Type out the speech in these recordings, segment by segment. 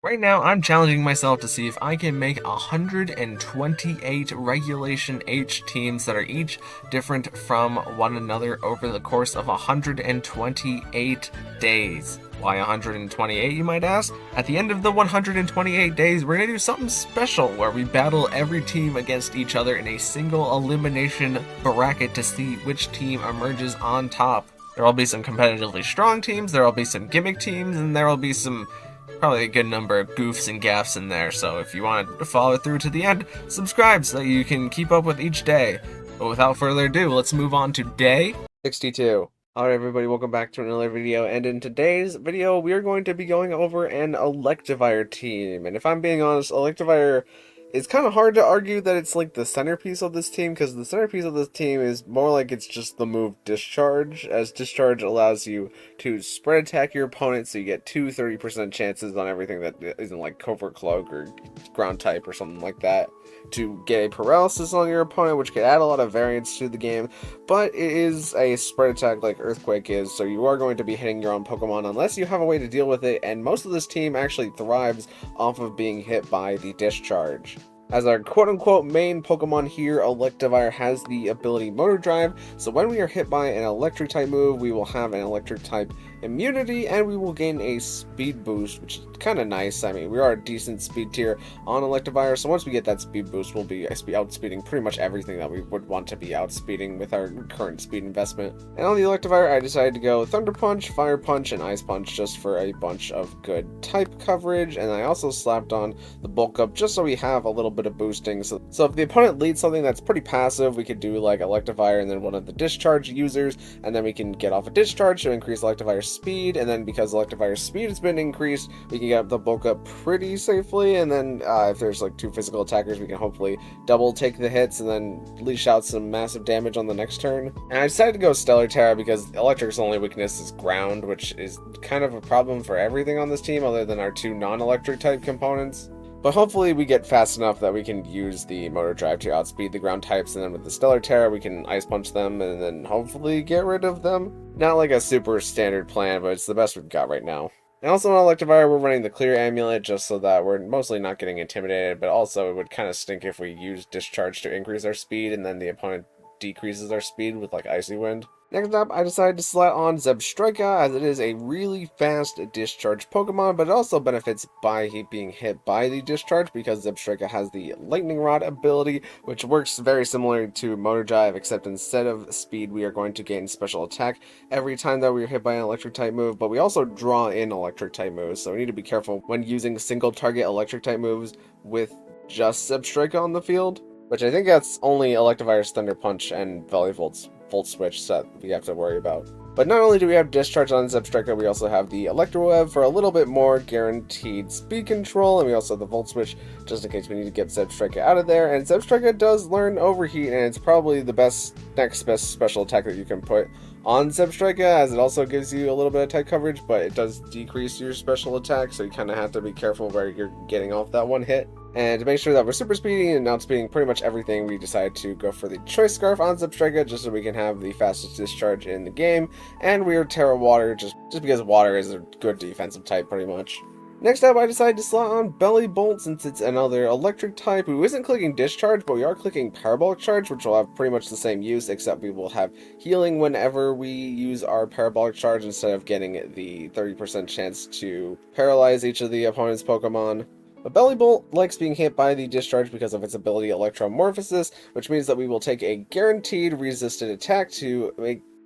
Right now, I'm challenging myself to see if I can make 128 Regulation H teams that are each different from one another over the course of 128 days. Why 128, you might ask? At the end of the 128 days, we're going to do something special where we battle every team against each other in a single elimination bracket to see which team emerges on top. There will be some competitively strong teams, there will be some gimmick teams, and there will be some probably a good number of goofs and gaffs in there, so if you want to follow through to the end, subscribe so that you can keep up with each day. But without further ado, let's move on to day 62. Alright everybody, welcome back to another video, and in today's video, we are going to be going over an Electivire team. And if I'm being honest, Electivire, it's kind of hard to argue that it's like the centerpiece of this team, because the centerpiece of this team is more like it's just the move Discharge, as Discharge allows you to spread attack your opponent, so you get 30% chances on everything that isn't like Covert Cloak or Ground type or something like that, to get a paralysis on your opponent, which could add a lot of variance to the game, but it is a spread attack like Earthquake is, so you are going to be hitting your own Pokemon unless you have a way to deal with it, and most of this team actually thrives off of being hit by the Discharge. As our quote-unquote main Pokemon here, Electivire has the ability Motor Drive, so when we are hit by an electric type move, we will have an electric type immunity, and we will gain a speed boost, which is kind of nice. I mean, we are a decent speed tier on Electivire, so once we get that speed boost, we'll be outspeeding pretty much everything that we would want to be outspeeding with our current speed investment. And on the Electivire, I decided to go Thunder Punch, Fire Punch, and Ice Punch just for a bunch of good type coverage, and I also slapped on the Bulk Up just so we have a little bit of boosting. So if the opponent leads something that's pretty passive, we could do like Electivire and then one of the Discharge users, and then we can get off a Discharge to increase Electivire's speed, and then because Electivire's speed has been increased, we can get the Bulk Up pretty safely, and then if there's like two physical attackers, we can hopefully double take the hits and then leash out some massive damage on the next turn. And I decided to go Stellar Terra because Electric's only weakness is ground, which is kind of a problem for everything on this team other than our two non-electric type components. But hopefully we get fast enough that we can use the Motor Drive to outspeed the ground types, and then with the Stellar Terra we can Ice Punch them and then hopefully get rid of them. Not like a super standard plan, but it's the best we've got right now. And also on Electivire, we're running the Clear Amulet just so that we're mostly not getting intimidated, but also it would kind of stink if we use Discharge to increase our speed and then the opponent decreases our speed with like Icy Wind. Next up, I decided to slot on Zebstrika, as it is a really fast Discharge Pokemon, but it also benefits by being hit by the Discharge because Zebstrika has the Lightning Rod ability, which works very similar to Motor Drive, except instead of speed, we are going to gain special attack every time that we are hit by an electric type move, but we also draw in electric type moves, so we need to be careful when using single target electric type moves with just Zebstrika on the field, which I think that's only Electivire's Thunder Punch and Volt Switch that we have to worry about. But not only do we have Discharge on Zebstrika, we also have the Electro Web for a little bit more guaranteed speed control, and we also have the Volt Switch just in case we need to get Zebstrika out of there. And Zebstrika does learn Overheat, and it's probably the next best special attack that you can put on Zebstrika, as it also gives you a little bit of type coverage, but it does decrease your special attack, so you kind of have to be careful where you're getting off that one hit. And to make sure that we're super speedy and outspeeding pretty much everything, we decided to go for the Choice Scarf on Zebstrika just so we can have the fastest discharge in the game. And we are Terra Water just because water is a good defensive type pretty much. Next up, I decided to slot on Belly Bolt since it's another electric type who isn't clicking Discharge, but we are clicking Parabolic Charge, which will have pretty much the same use, except we will have healing whenever we use our Parabolic Charge instead of getting the 30% chance to paralyze each of the opponent's Pokemon. But Belly Bolt likes being hit by the Discharge because of its ability Electromorphosis, which means that we will take a guaranteed resisted attack to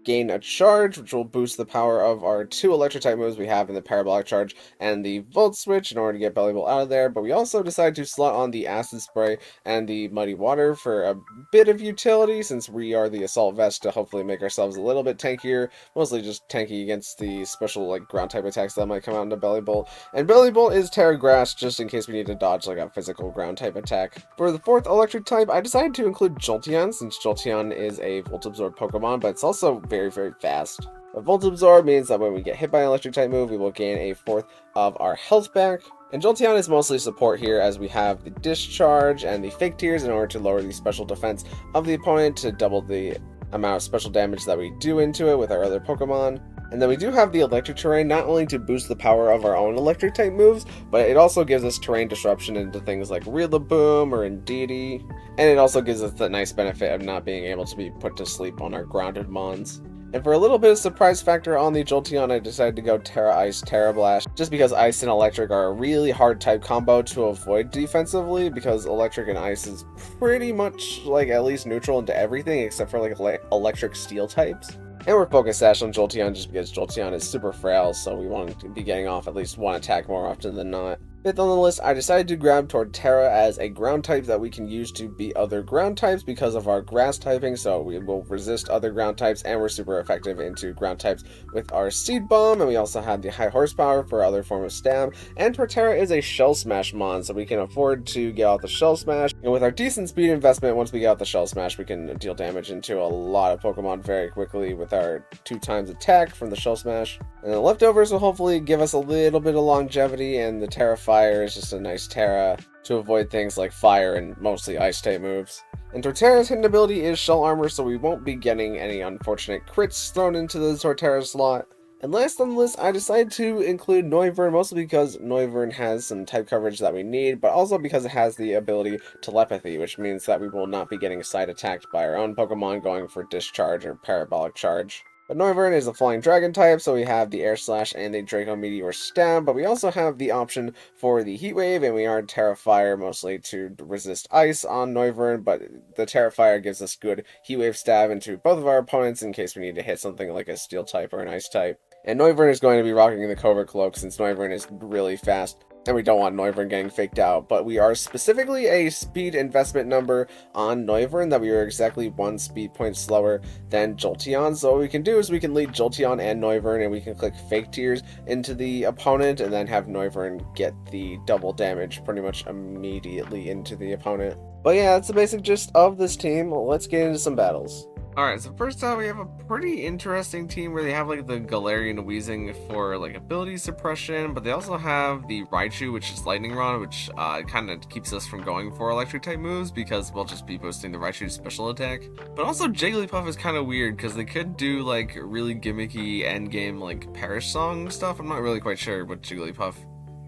gain a charge, which will boost the power of our two electric type moves we have in the Parabolic Charge and the Volt Switch in order to get Belly Bolt out of there. But we also decided to slot on the Acid Spray and the Muddy Water for a bit of utility, since we are the Assault Vest, to hopefully make ourselves a little bit tankier, mostly just tanky against the special like ground type attacks that might come out into Belly Bolt. And Belly Bolt is Terra Grass just in case we need to dodge like a physical ground type attack. For the fourth electric type, I decided to include Jolteon, since Jolteon is a Volt Absorb Pokemon, but it's also very fast. But Volt Absorb means that when we get hit by an electric type move, we will gain a fourth of our health back. And Jolteon is mostly support here, as we have the Discharge and the Fake Tears in order to lower the special defense of the opponent to double the amount of special damage that we do into it with our other Pokemon. And then we do have the electric terrain, not only to boost the power of our own electric type moves, but it also gives us terrain disruption into things like Rillaboom or Indeedee. And it also gives us the nice benefit of not being able to be put to sleep on our grounded mons. And for a little bit of surprise factor on the Jolteon, I decided to go Terra Ice, Terra Blast, just because Ice and Electric are a really hard type combo to avoid defensively, because Electric and Ice is pretty much like at least neutral into everything except for like Electric Steel types. And we're Focus Sash on Jolteon just because Jolteon is super frail, so we want to be getting off at least one attack more often than not. Fifth on the list, I decided to grab Torterra as a ground type that we can use to beat other ground types because of our grass typing, so we will resist other ground types, and we're super effective into ground types with our Seed Bomb, and we also have the high horsepower for other form of stab, and Torterra is a Shell Smash mon, so we can afford to get out the Shell Smash, and with our decent speed investment, once we get out the Shell Smash, we can deal damage into a lot of Pokemon very quickly with our 2x attack from the Shell Smash. And the leftovers will hopefully give us a little bit of longevity, and the Terra Fire is just a nice Terra to avoid things like fire and mostly ice type moves. And Torterra's hidden ability is Shell Armor, so we won't be getting any unfortunate crits thrown into the Torterra slot. And last on the list, I decided to include Noivern, mostly because Noivern has some type coverage that we need, but also because it has the ability Telepathy, which means that we will not be getting side attacked by our own Pokemon going for Discharge or Parabolic Charge. But Noivern is a Flying Dragon type, so we have the Air Slash and the Draco Meteor Stab, but we also have the option for the Heat Wave, and we are Terra Fire mostly to resist Ice on Noivern, but the Terra Fire gives us good Heat Wave Stab into both of our opponents in case we need to hit something like a Steel type or an Ice type. And Noivern is going to be rocking the Covert Cloak since Noivern is really fast. And we don't want Noivern getting faked out, but we are specifically a speed investment number on Noivern that we are exactly 1 speed point slower than Jolteon. So what we can do is we can lead Jolteon and Noivern, and we can click Fake Tears into the opponent and then have Noivern get the double damage pretty much immediately into the opponent. But yeah, that's the basic gist of this team. Let's get into some battles. Alright, so first off, we have a pretty interesting team where they have like the Galarian Weezing for like ability suppression, but they also have the Raichu, which is Lightning Rod, which kind of keeps us from going for electric type moves because we'll just be boosting the Raichu's special attack. But also Jigglypuff is kind of weird because they could do like really gimmicky endgame like Perish Song stuff. I'm not really quite sure what Jigglypuff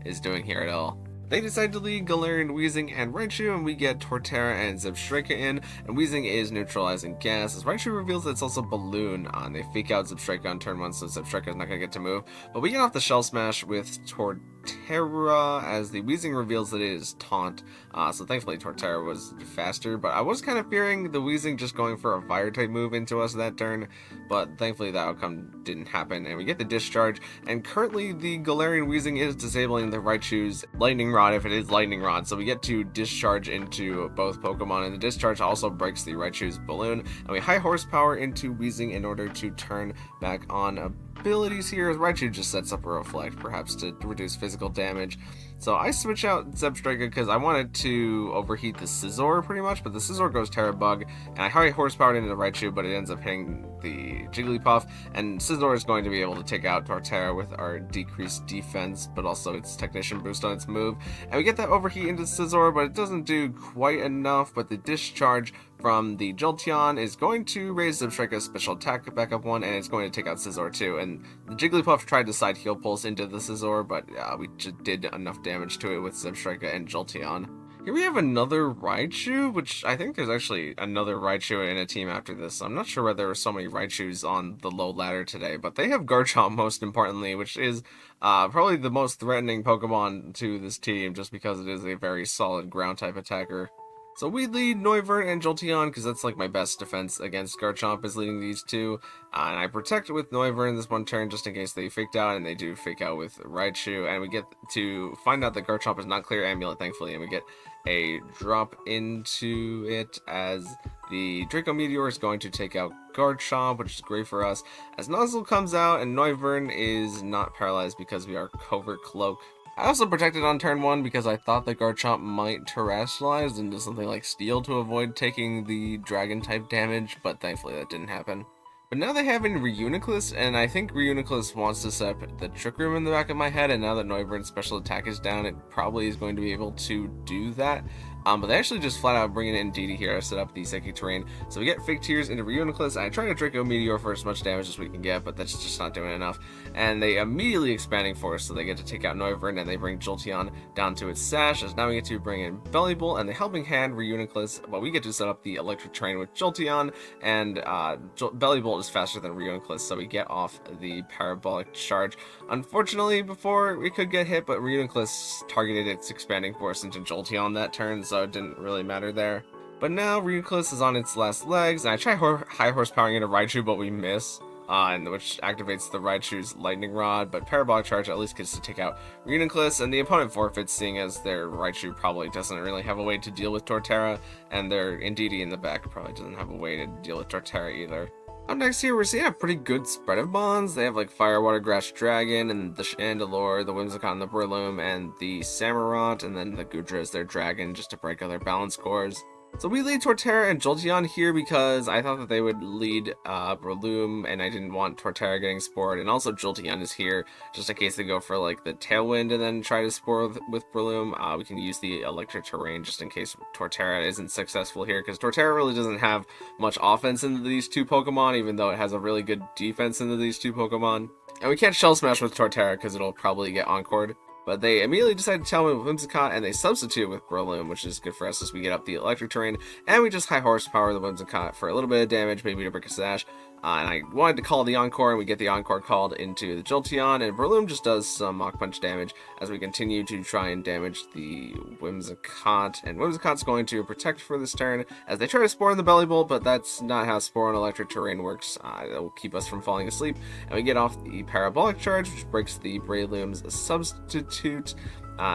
is doing here at all. They decide to lead Galarian, Weezing, and Raichu, and we get Torterra and Zebstrika in, and Weezing is neutralizing gas, as Raichu reveals that it's also Balloon, and they fake out Zebstrika on turn 1, so Zebstrika is not going to get to move. But we get off the Shell Smash with Torterra, as the Weezing reveals that it is Taunt, so thankfully Torterra was faster, but I was kind of fearing the Weezing just going for a Fire-type move into us that turn, but thankfully that outcome didn't happen, and we get the Discharge, and currently the Galarian Weezing is disabling the Raichu's Lightning Rod if it is Lightning Rod, so we get to Discharge into both Pokemon, and the Discharge also breaks the Raichu's Balloon, and we high horsepower into Weezing in order to turn back on abilities here, as Raichu just sets up a Reflect, perhaps to reduce physical damage. So I switch out Zebstrika because I wanted to overheat the Scizor pretty much, but the Scizor goes Terra Bug, and I high horsepowered into the Raichu, but it ends up hitting the Jigglypuff, and Scizor is going to be able to take out Torterra with our decreased defense, but also its Technician boost on its move. And we get that overheat into Scizor, but it doesn't do quite enough, but the Discharge from the Jolteon is going to raise Zebstrika's special attack back up 1, and it's going to take out Scizor too. And the Jigglypuff tried to side heal pulse into the Scizor, but we just did enough damage to it with Zebstrika and Jolteon. Here we have another Raichu, which I think there's actually another Raichu in a team after this. I'm not sure why there were so many Raichus on the low ladder today, but they have Garchomp most importantly, which is probably the most threatening Pokemon to this team just because it is a very solid ground type attacker. So we lead Noivern and Jolteon because that's like my best defense against Garchomp is leading these two. And I protect with Noivern this one turn just in case they faked out, and they do fake out with Raichu. And we get to find out that Garchomp is not clear Amulet, thankfully, and we get a drop into it as the Draco Meteor is going to take out Garchomp, which is great for us. As Nozzle comes out, and Noivern is not paralyzed because we are Covert Cloak. I also protected on turn 1 because I thought that Garchomp might terrestrialize into something like Steel to avoid taking the Dragon type damage, but thankfully that didn't happen. But now they have in Reuniclus, and I think Reuniclus wants to set up the Trick Room in the back of my head, and now that Noivern's special attack is down, it probably is going to be able to do that. But they actually just flat out bring in Indeedee here to set up the Psychic Terrain. So we get Fake Tears into Reuniclus, and I try to Draco Meteor for as much damage as we can get, but that's just not doing enough. And they immediately Expanding Force, so they get to take out Noivern, and they bring Jolteon down to its Sash, as now we get to bring in Bellibolt, and the Helping Hand Reuniclus, but we get to set up the Electric Terrain with Jolteon, and Bellibolt is faster than Reuniclus, so we get off the Parabolic Charge. Unfortunately, before we could get hit, but Reuniclus targeted its Expanding Force into Jolteon that turn, so it didn't really matter there. But now Reuniclus is on its last legs, and I try high horsepowering into Raichu, but we miss, which activates the Raichu's Lightning Rod, but Parabolic Charge at least gets to take out Reuniclus, and the opponent forfeits, seeing as their Raichu probably doesn't really have a way to deal with Torterra, and their Indeedee in the back probably doesn't have a way to deal with Torterra either. Up next here, we're seeing a pretty good spread of bonds. They have like Fire, Water, Grass, Dragon, and the Chandelure, the Whimsicott, and the Breloom, and the Samurott, and then the Goodra is their Dragon, just to break other balance scores. So we lead Torterra and Jolteon here because I thought that they would lead Breloom, and I didn't want Torterra getting spored, and also Jolteon is here just in case they go for like the Tailwind and then try to spore with Breloom. We can use the Electric Terrain just in case Torterra isn't successful here, because Torterra really doesn't have much offense into these two Pokemon, even though it has a really good defense into these two Pokemon. And we can't Shell Smash with Torterra because it'll probably get Encored. But they immediately decide to tell me with Whimsicott, and they substitute with Breloom, which is good for us as we get up the Electric Terrain, and we just high horsepower the Whimsicott for a little bit of damage, maybe to break a Sash. And I wanted to call the Encore, and we get the Encore called into the Jolteon, and Breloom just does some Mach Punch damage as we continue to try and damage the Whimsicott. And Whimsicott's going to protect for this turn as they try to Spore on the Bellibolt, but that's not how Spore on Electric Terrain works. It'll keep us from falling asleep. And we get off the Parabolic Charge, which breaks the Breloom's Substitute.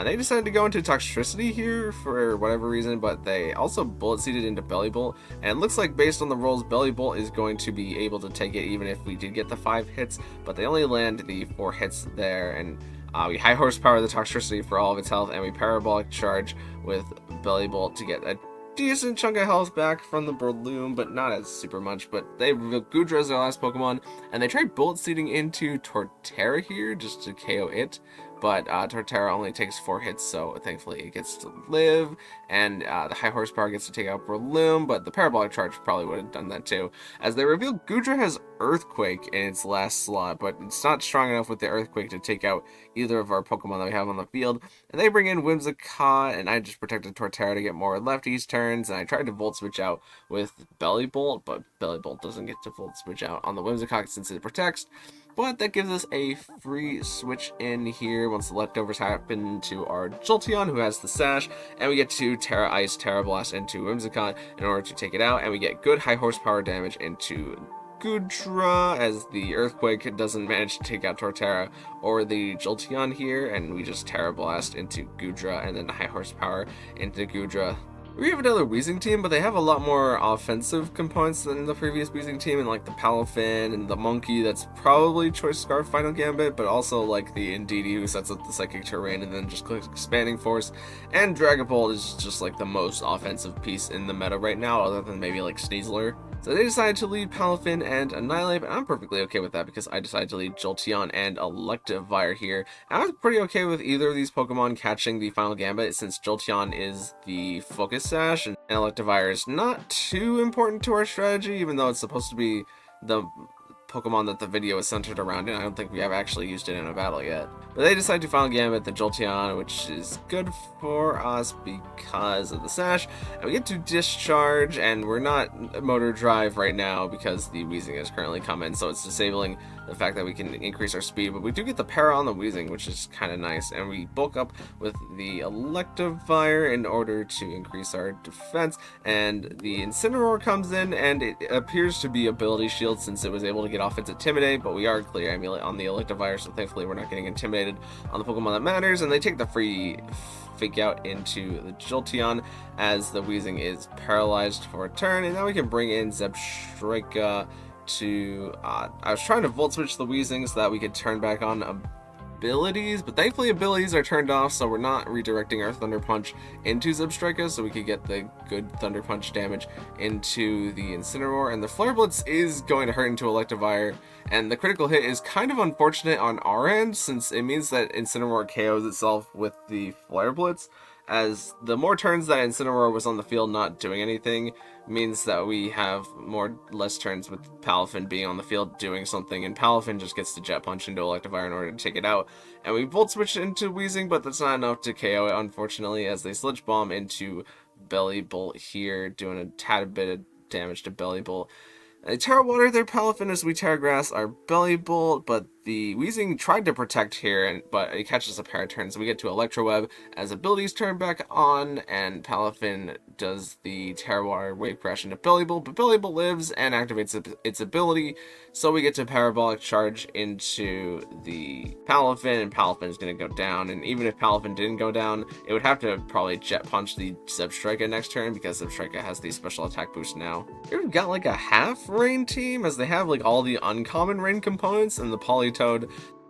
They decided to go into Toxtricity here for whatever reason, but they also Bullet Seeded into Bellibolt, and it looks like based on the rolls, Bellibolt is going to be able to take it even if we did get the 5 hits, but they only land the 4 hits there, and we high horsepower the Toxtricity for all of its health, and we Parabolic Charge with Bellibolt to get a decent chunk of health back from the Breloom, but not as super much. But they reveal Goodra as their last Pokemon, and they try Bullet Seeding into Torterra here just to KO it, but Torterra only takes 4 hits, so thankfully it gets to live, and the high horsepower gets to take out Breloom, but the Parabolic Charge probably would have done that too, as they reveal Goodra has Earthquake in its last slot, but it's not strong enough with the Earthquake to take out either of our Pokemon that we have on the field, and they bring in Whimsicott, and I just protected Torterra to get more lefties turns, and I tried to Volt Switch out with Bellibolt, but Bellibolt doesn't get to Volt Switch out on the Whimsicott since it protects. But that gives us a free switch in here once the leftovers happen to our Jolteon, who has the Sash, and we get to Terra Ice, Terra Blast into Whimsicott in order to take it out, and we get good high horsepower damage into Goodra, as the Earthquake doesn't manage to take out Torterra or the Jolteon here, and we just Terra Blast into Goodra, and then high horsepower into Goodra. We have another Weezing team, but they have a lot more offensive components than the previous Weezing team, and like the Palafin and the Monkey that's probably Choice Scarf Final Gambit, but also like the Indeedee who sets up the Psychic Terrain and then just clicks Expanding Force, and Dragapult is just like the most offensive piece in the meta right now, other than maybe like Sneasler. So they decided to lead Palafin and Annihilate, and I'm perfectly okay with that because I decided to lead Jolteon and Electivire here. And I was pretty okay with either of these Pokemon catching the Final Gambit, since Jolteon is the Focus Sash, and Electivire is not too important to our strategy, even though it's supposed to be the Pokemon that the video is centered around, and I don't think we have actually used it in a battle yet. But they decide to Final Gambit the Jolteon, which is good for us because of the Sash, and we get to Discharge, and we're not Motor Drive right now because the Weezing has currently come in, so it's disabling the fact that we can increase our speed, but we do get the Para on the Weezing, which is kind of nice, and we bulk up with the Electivire in order to increase our defense, and the Incineroar comes in, and it appears to be Ability Shield since it was able to get off its Intimidate, but we are Clear Amulet on the Electivire, so thankfully we're not getting intimidated on the Pokemon that matters, and they take the free Fake Out into the Jolteon as the Weezing is paralyzed for a turn, and now we can bring in Zebstrika to I was trying to Volt Switch the Weezing so that we could turn back on abilities, but thankfully abilities are turned off, so we're not redirecting our Thunder Punch into Zebstrika, so we could get the good Thunder Punch damage into the Incineroar, and the Flare Blitz is going to hurt into Electivire, And the critical hit is kind of unfortunate on our end, since it means that Incineroar KOs itself with the Flare Blitz, as the more turns that Incineroar was on the field not doing anything means that we have less turns with Palafin being on the field doing something, and Palafin just gets to Jet Punch into Electivire in order to take it out. And we Volt Switch into Weezing, but that's not enough to KO it, unfortunately, as they Sludge Bomb into Belly Bolt here, doing a tad bit of damage to Belly Bolt. They Terra Water their Palafin as we Terra Grass our Belly Bolt, but the Weezing tried to protect here, but it catches a pair of turns. So we get to Electro Web as abilities turn back on, and Palafin does the Terra Water Wave Crash into Belly Bolt, but Belly Bolt lives and activates its ability, so we get to Parabolic Charge into the Palafin, and Palafin is going to go down. And even if Palafin didn't go down, it would have to probably Jet Punch the Zebstrika next turn, because Zebstrika has the special attack boost now. We've got like a half Rain team, as they have like all the uncommon Rain components and the Politoed,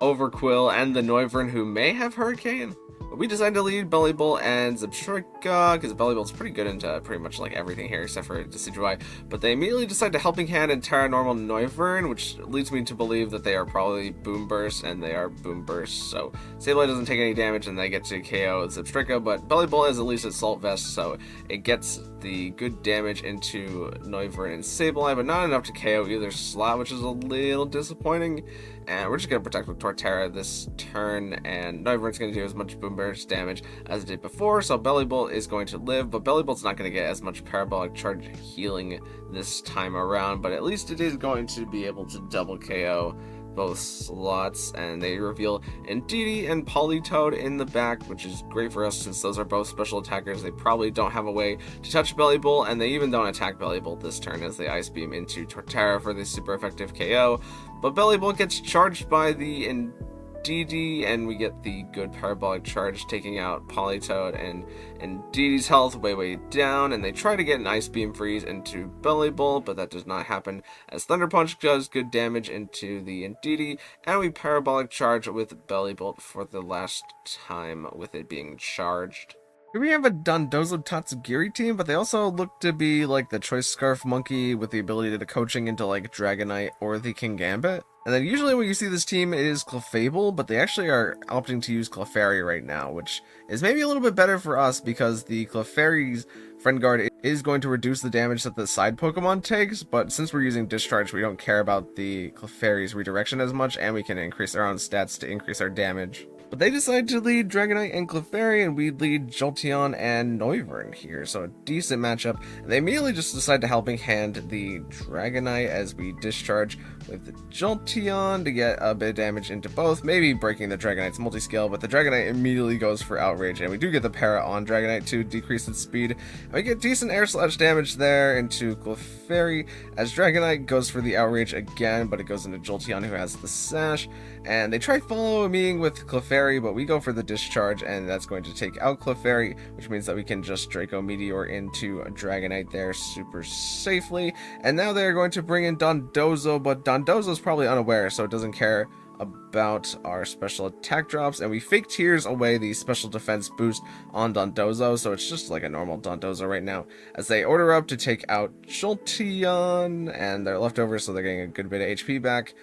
Overquill, and the Noivern, who may have Hurricane. But we decided to lead Belly Bolt and Zebstrika, because Belly Bolt's pretty good into pretty much like everything here except for Decidueye. But they immediately decide to Helping Hand and Terra Normal Noivern, which leads me to believe that they are probably Boom Burst, and they are Boom Burst. So Sableye doesn't take any damage, and they get to KO Zebstrika, but Belly Bolt has at least Assault Vest, so it gets the good damage into Noivern and Sableye, but not enough to KO either slot, which is a little disappointing. And we're just going to protect with Torterra this turn, and Noivern's going to do as much Boom Burst damage as it did before, so Belly Bolt is going to live, but Belly Bolt's not going to get as much Parabolic Charge healing this time around, but at least it is going to be able to double KO both slots. And they reveal Indeedee and Politoed in the back, which is great for us since those are both special attackers. They probably don't have a way to touch Belly Bolt, and they even don't attack Belly Bolt this turn as they Ice Beam into Torterra for the super effective KO. But Belly Bolt gets charged by the Indeedee, and we get the good Parabolic Charge, taking out Politoed and Indeedee's health way down, and they try to get an Ice Beam Freeze into Belly Bolt, but that does not happen, as Thunder Punch does good damage into the Indeedee, and we Parabolic Charge with Belly Bolt for the last time with it being charged. Here we have a Dondozo Tatsugiri team, but they also look to be like the Choice Scarf Monkey with the ability to coaching into like Dragonite or the King Gambit. And then usually when you see this team, it is Clefable, but they actually are opting to use Clefairy right now, which is maybe a little bit better for us because the Clefairy's Friend Guard is going to reduce the damage that the side Pokemon takes, but since we're using Discharge, we don't care about the Clefairy's redirection as much, and we can increase our own stats to increase our damage. But they decide to lead Dragonite and Clefairy, and we lead Jolteon and Noivern here, so a decent matchup. And they immediately just decide to Helping Hand the Dragonite as we Discharge with Jolteon to get a bit of damage into both, maybe breaking the Dragonite's multi-scale, but the Dragonite immediately goes for Outrage, and we do get the Para on Dragonite to decrease its speed. And we get decent Air Slash damage there into Clefairy as Dragonite goes for the Outrage again, but it goes into Jolteon, who has the Sash, and they try follow me with Clefairy, but we go for the Discharge, and that's going to take out Clefairy, which means that we can just Draco Meteor into a Dragonite there super safely. And now they're going to bring in Dondozo, but Dondozo's probably unaware, so it doesn't care about our special attack drops, and we Fake Tears away the special defense boost on Dondozo, so it's just like a normal Dondozo right now, as they order up to take out Jolteon, and they're left over, so they're getting a good bit of HP back.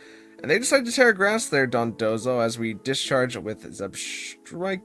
And they decide to Terra Grass their Dondozo as we Discharge with Zebstrika,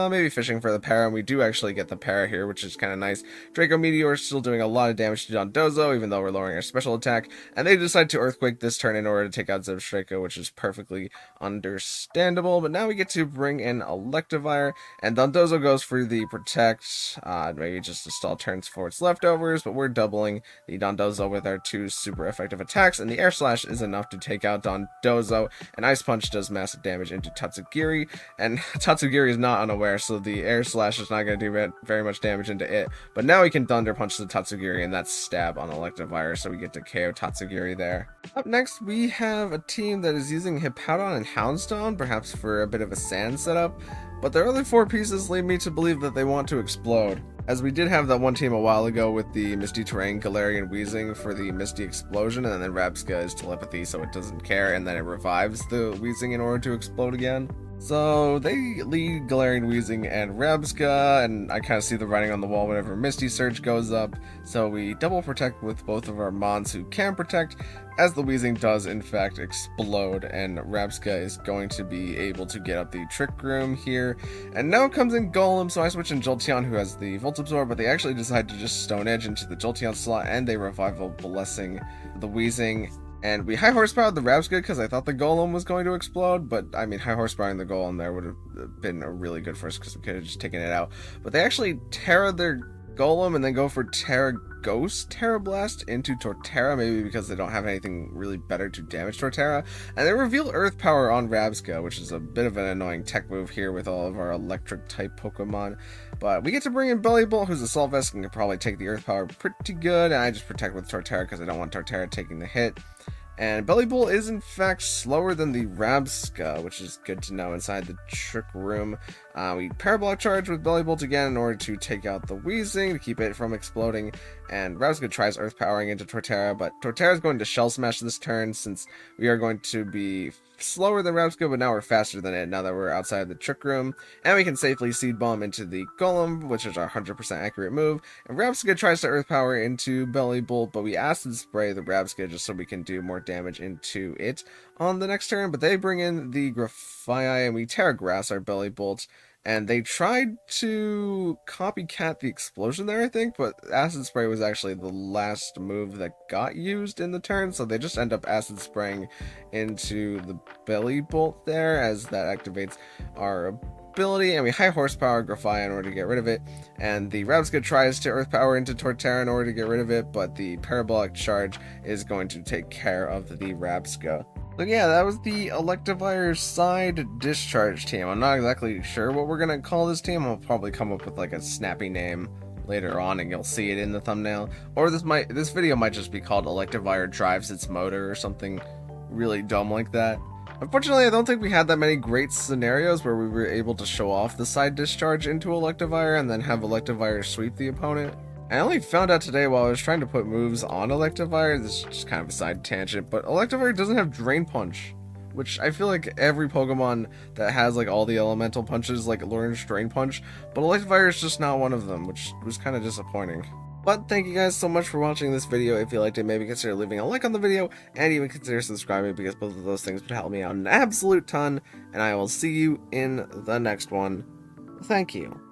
maybe fishing for the Para, and we do actually get the Para here, which is kind of nice. Draco Meteor is still doing a lot of damage to Dondozo, even though we're lowering our special attack, and they decide to Earthquake this turn in order to take out Zebstrika, which is perfectly understandable. But now we get to bring in Electivire, and Dondozo goes for the Protect, maybe just to stall turns for its leftovers, but we're doubling the Dondozo with our two super effective attacks, and the Air Slash is enough to take out Dondozo, and Ice Punch does massive damage into Tatsugiri, and Tatsugiri is not unaware, so the Air Slash is not going to do very much damage into it. But now we can Thunder Punch the Tatsugiri, and that's Stab on Electivire, so we get to KO Tatsugiri there. Up next, we have a team that is using Hippowdon and Houndstone, perhaps for a bit of a sand setup, but their other four pieces lead me to believe that they want to explode, as we did have that one team a while ago with the Misty Terrain, Galarian Weezing for the Misty Explosion, and then Rabska is Telepathy, so it doesn't care, and then it revives the Weezing in order to explode again. So they lead Galarian, Weezing, and Rabsca, and I kind of see the writing on the wall whenever Misty Surge goes up. So we double protect with both of our Mons who can protect, as the Weezing does in fact explode, and Rabsca is going to be able to get up the Trick Room here. And now comes in Golem, so I switch in Jolteon who has the Volt Absorb, but they actually decide to just Stone Edge into the Jolteon slot, and they Revival Blessing the Weezing. And we high horsepower the Rabsca because I thought the Golem was going to explode, but I mean, high horsepowering the Golem there would have been a really good first because we could have just taken it out. But they actually Terra their Golem and then go for Terra Ghost Terra Blast into Torterra, maybe because they don't have anything really better to damage Torterra. And they reveal Earth Power on Rabsca, which is a bit of an annoying tech move here with all of our electric type Pokemon. But we get to bring in Bellibolt, who's a Assault Vest and can probably take the Earth Power pretty good. And I just protect with Torterra because I don't want Torterra taking the hit. And Bellibolt is in fact slower than the Rabsca, which is good to know inside the Trick Room. We Parabolic Charge with Bellibolt again in order to take out the Weezing to keep it from exploding. And Rabsca tries Earth Powering into Torterra, but Torterra is going to Shell Smash this turn since we are going to be slower than Rabsca, but now we're faster than it now that we're outside the Trick Room. And we can safely Seed Bomb into the Golem, which is our 100% accurate move. And Rabsca tries to Earth Power into Bellibolt, but we Acid Spray the Rabsca just so we can do more damage into it on the next turn. But they bring in the Grafaiai and we Terra Grass our Bellibolt. And they tried to copycat the explosion there, I think, but Acid Spray was actually the last move that got used in the turn, so they just end up Acid Spraying into the Bellibolt there, as that activates our ability, and we high horsepower Grafaiai in order to get rid of it, and the Rabsca tries to Earth Power into Torterra in order to get rid of it, but the Parabolic Charge is going to take care of the Rabsca. So yeah, that was the Electivire side Discharge team. I'm not exactly sure what we're gonna call this team. I'll probably come up with like a snappy name later on and you'll see it in the thumbnail. Or this video might just be called Electivire Drives Its Motor or something really dumb like that. Unfortunately, I don't think we had that many great scenarios where we were able to show off the side Discharge into Electivire and then have Electivire sweep the opponent. I only found out today while I was trying to put moves on Electivire, this is just kind of a side tangent, but Electivire doesn't have Drain Punch, which I feel like every Pokemon that has like all the elemental punches like learns Drain Punch, but Electivire is just not one of them, which was kind of disappointing. But thank you guys so much for watching this video. If you liked it, maybe consider leaving a like on the video, and even consider subscribing because both of those things would help me out an absolute ton, and I will see you in the next one. Thank you.